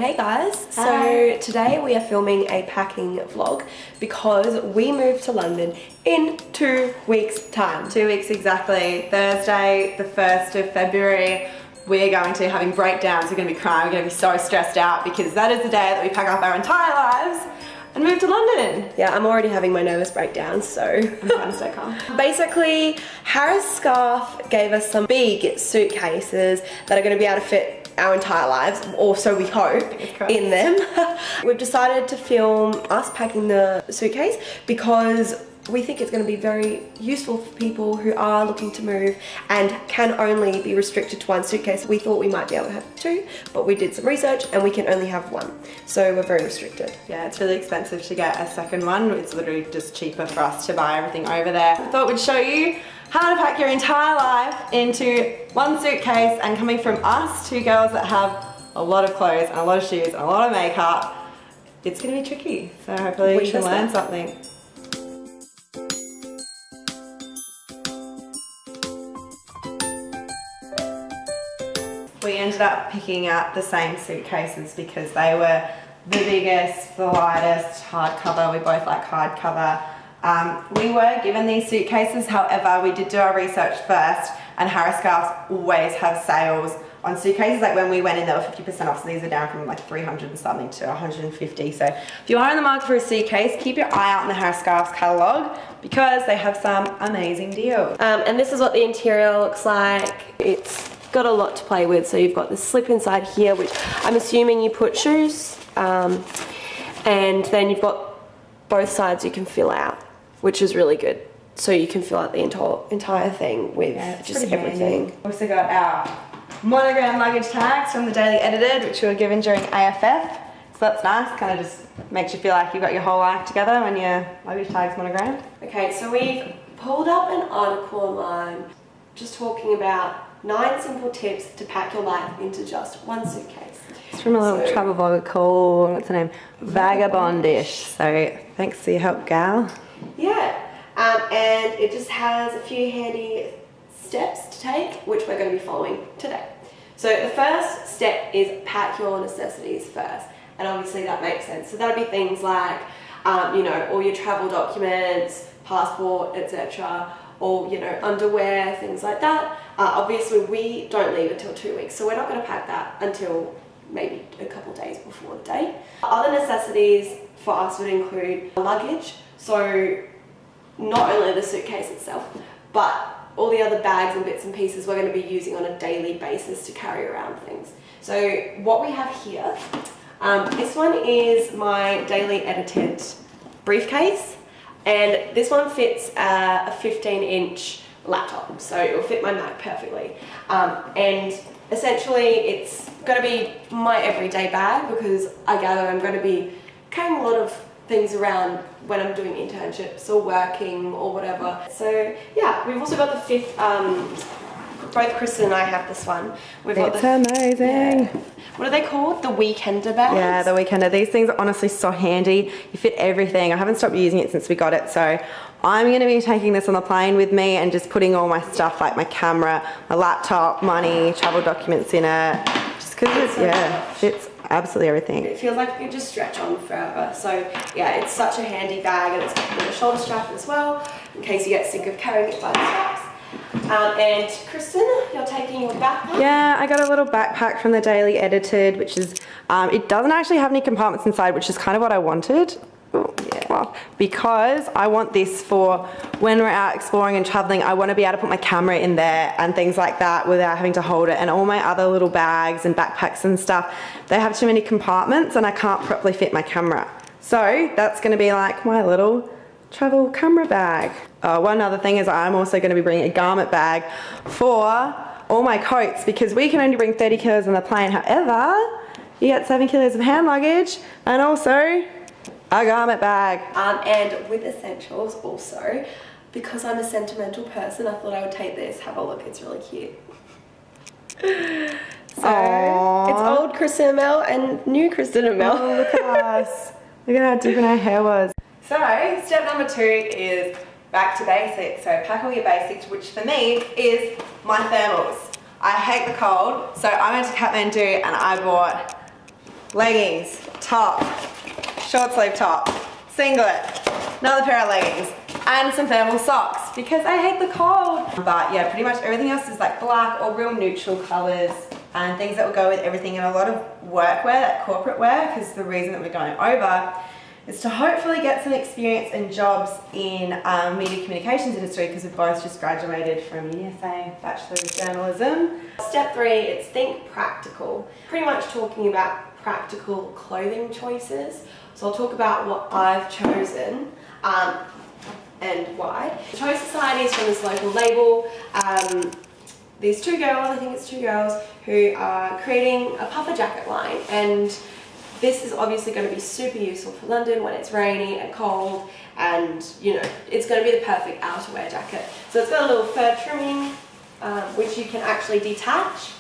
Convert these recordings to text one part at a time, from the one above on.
Hey guys, so today we are filming a packing vlog because we moved to London in 2 weeks time. 2 weeks exactly. Thursday, the 1st of February, we're going to be having breakdowns, we're going to be crying, we're going to be so stressed out because that is the day that we pack up our entire lives and move to London. Yeah, I'm already having my nervous breakdowns, so I'm trying to stay calm. Basically, Harris Scarfe gave us some big suitcases that are going to be able to fit our entire lives, or so we hope, in them. We've decided to film us packing the suitcase because we think it's going to be very useful for people who are looking to move and can only be restricted to 1 suitcase. We thought we might be able to have 2, but we did some research and we can only have 1. So we're very restricted. Yeah, it's really expensive to get a second one. It's literally just cheaper for us to buy everything over there. I thought we'd show you how to pack your entire life into 1 suitcase, and coming from us, 2 girls that have a lot of clothes and a lot of shoes and a lot of makeup, it's going to be tricky. So hopefully you can learn something. We ended up picking out the same suitcases because they were the biggest, the lightest, hardcover. We both like hardcover. We were given these suitcases, however, we did do our research first, and Harris Scarfe always have sales on suitcases. Like when we went in, they were 50% off, so these are down from like 300 and something to 150. So if you are in the market for a suitcase, keep your eye out in the Harris Scarfe's catalogue because they have some amazing deals. And this is what the interior looks like. It's got a lot to play with. So you've got the slip inside here, which I'm assuming you put shoes, and then you've got both sides you can fill out, which is really good. So you can fill out the entire thing with just everything. We've also got our monogram luggage tags from the Daily Edited, which we were given during AFF. So that's nice, kind of just makes you feel like you've got your whole life together when your luggage tag's monogrammed. Okay, so we've pulled up an article online just talking about 9 simple tips to pack your life into just 1 suitcase. It's from a little travel vlogger called, what's her name? Vagabondish. So thanks for your help, gal. Yeah, and it just has a few handy steps to take, which we're going to be following today. So the first step is pack your necessities first, and obviously that makes sense. So that'll be things like, you know, all your travel documents, passport, etc., or, you know, underwear, things like that. Obviously we don't leave until 2 weeks, so we're not going to pack that until maybe a couple days before the date. Other necessities for us would include luggage, so not only the suitcase itself, but all the other bags and bits and pieces we're going to be using on a daily basis to carry around things. So what we have here, this one is my Daily Edited briefcase, and this one fits a 15-inch laptop, so it will fit my Mac perfectly. And essentially it's going to be my everyday bag because I gather I'm going to be carrying a lot of things around when I'm doing internships or working or whatever. So yeah, we've also got the 5th, both Kristen and I have this one. It's amazing. Yeah. What are they called? The Weekender bags? Yeah, the Weekender. These things are honestly so handy. You fit everything. I haven't stopped using it since we got it, so I'm going to be taking this on the plane with me and just putting all my stuff, like my camera, my laptop, money, travel documents in it. Just because it fits absolutely everything. It feels like it can just stretch on forever. So yeah, it's such a handy bag, and it's got a shoulder strap as well, in case you get sick of carrying it by the straps. And Kristen, you're taking your backpack? Yeah, I got a little backpack from the Daily Edited, which is, it doesn't actually have any compartments inside, which is kind of what I wanted. Because I want this for when we're out exploring and traveling. I want to be able to put my camera in there and things like that without having to hold it, and all my other little bags and backpacks and stuff, they have too many compartments and I can't properly fit my camera. So that's going to be like my little travel camera bag. One other thing is I'm also going to be bringing a garment bag for all my coats because we can only bring 30 kilos on the plane. However, you get 7 kilos of hand luggage and also a garment bag. And with essentials also, because I'm a sentimental person, I thought I would take this. Have a look, it's really cute. So Aww. It's old Kristen and Mel and new Kristen and Mel. Oh, look at us. Look at how different our hair was. So step number 2 is back to basics. So pack all your basics, which for me is my thermals. I hate the cold, so I went to Kathmandu and I bought leggings, top, short sleeve top, singlet, another pair of leggings, and some thermal socks because I hate the cold. But yeah, pretty much everything else is like black or real neutral colors and things that will go with everything, and a lot of workwear, like corporate wear, because the reason that we're going over is to hopefully get some experience and jobs in media communications industry, because we've both just graduated from USA Bachelor of Journalism. Step 3 is think practical. Pretty much talking about practical clothing choices. So I'll talk about what I've chosen and why. I chose Society is from this local label. These two girls, I think it's two girls, who are creating a puffer jacket line, and this is obviously going to be super useful for London when it's rainy and cold, and you know, it's going to be the perfect outerwear jacket. So it's got a little fur trimming, which you can actually detach,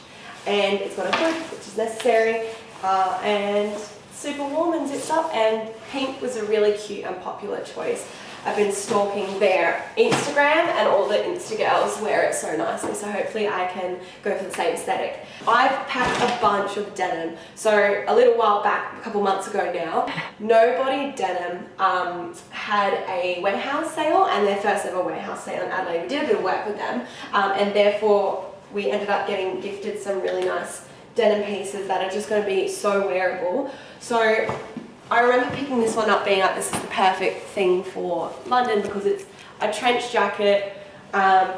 and it's got a hood, which is necessary, and super warm and zips up, and pink was a really cute and popular choice. I've been stalking their Instagram, and all the Insta girls wear it so nicely, so hopefully I can go for the same aesthetic. I've packed a bunch of denim. So a little while back, a couple months ago now, Nobody Denim had a warehouse sale, and their first ever warehouse sale in Adelaide. We did a bit of work with them, and therefore we ended up getting gifted some really nice denim pieces that are just going to be so wearable. So I remember picking this one up being like, this is the perfect thing for London because it's a trench jacket,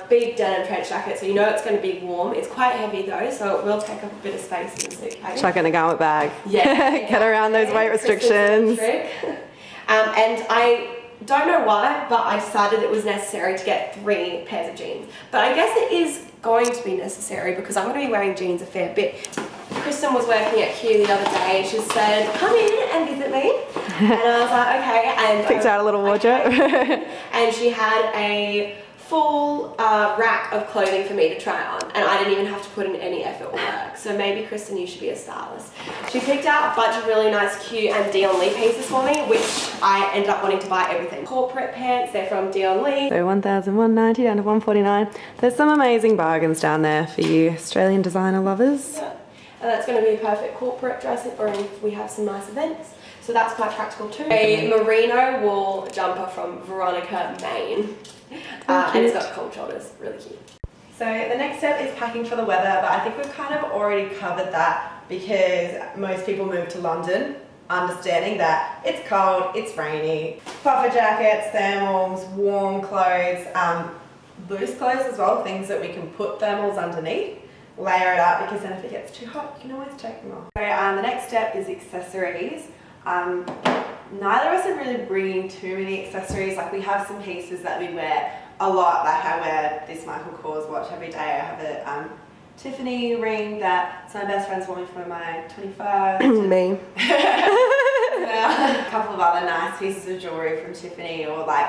big denim trench jacket, so you know it's going to be warm. It's quite heavy though, so it will take up a bit of space in the suitcase. Chuck it in a garment bag. Yeah. Get around those weight restrictions. And I don't know why, but I decided it was necessary to get 3 pairs of jeans. But I guess it is going to be necessary because I'm going to be wearing jeans a fair bit. Kristen was working at Q the other day, and she said, come in and visit me. And I was like, okay. And picked out a little wardrobe. And she had a full rack of clothing for me to try on, and I didn't even have to put in any effort or work. So maybe Kristen, you should be a stylist. She picked out a bunch of really nice Q and Dion Lee pieces for me, which I ended up wanting to buy everything. Corporate pants, they're from Dion Lee. So 1,190 down to 149. There's some amazing bargains down there for you Australian designer lovers. Yeah. And that's going to be a perfect corporate dress, or if we have some nice events. So that's quite practical too. A merino wool jumper from Veronica, Maine. And it's got cold shoulders, really cute. So the next step is packing for the weather, but I think we've kind of already covered that because most people move to London understanding that it's cold, it's rainy. Puffer jackets, thermals, warm clothes, loose clothes as well, things that we can put thermals underneath. Layer it up, because then if it gets too hot, you can always take them off. So the next step is accessories. Neither of us are really bringing too many accessories. Like, we have some pieces that we wear a lot. Like, I wear this Michael Kors watch every day. I have a Tiffany ring that some of my best friends bought me for my 21st. Me. A couple of other nice pieces of jewellery from Tiffany, or like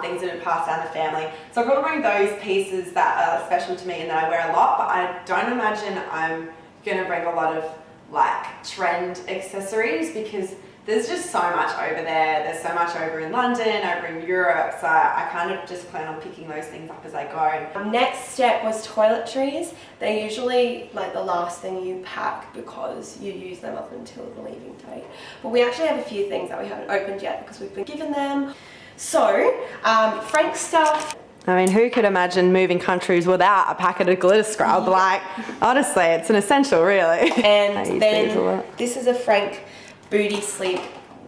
things that have passed down the family. So I'm going to bring those pieces that are special to me and that I wear a lot, but I don't imagine I'm going to bring a lot of like trend accessories because there's just so much over there. There's so much over in London, over in Europe, so I kind of just plan on picking those things up as I go. Next step was toiletries. They're usually like the last thing you pack because you use them up until the leaving date. But we actually have a few things that we haven't opened yet because we've been given them. So, Frank stuff. I mean, who could imagine moving countries without a packet of glitter scrub? Like, honestly, it's an essential, really. And then this is a Frank Booty Sleep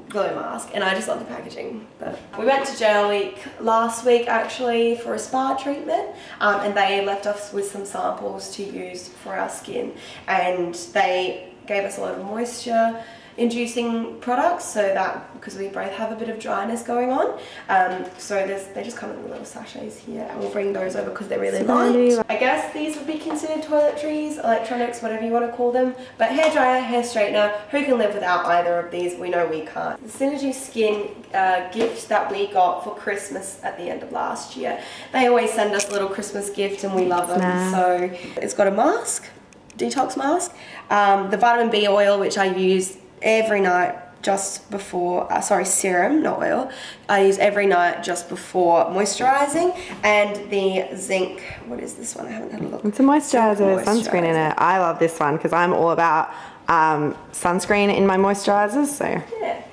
glow mask, and I just love the packaging. But we went to Journal Week last week actually for a spa treatment, and they left us with some samples to use for our skin, and they gave us a lot of moisture inducing products, so that because we both have a bit of dryness going on, so they just come in little sachets here, and we'll bring those over because they're really light. I guess these would be considered toiletries, electronics, whatever you want to call them, but hairdryer, hair straightener, who can live without either of these? We know we can't. The Synergy Skin gift that we got for Christmas at the end of last year, they always send us a little Christmas gift and we love them. So it's got a mask, detox mask, the vitamin B oil, which I use every night just before, serum, not oil. I use every night just before moisturising, and the zinc, what is this one? I haven't had a look. It's a moisturiser with sunscreen in it. I love this one because I'm all about sunscreen in my moisturisers. So yeah.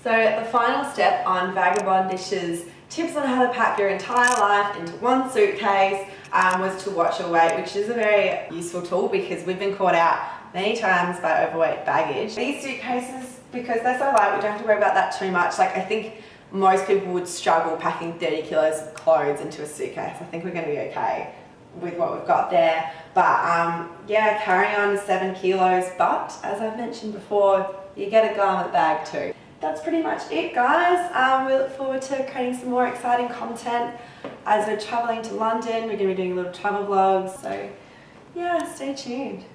So the final step on Vagabond Dish's tips on how to pack your entire life into one suitcase was to watch your weight, which is a very useful tool because we've been caught out many times by overweight baggage. These suitcases, because they're so light, we don't have to worry about that too much. Like, I think most people would struggle packing 30 kilos of clothes into a suitcase. I think we're going to be okay with what we've got there. But yeah, carrying on 7 kilos, but as I've mentioned before, you get a garment bag too. That's pretty much it, guys. We look forward to creating some more exciting content as we're traveling to London. We're going to be doing little travel vlogs, so yeah, stay tuned.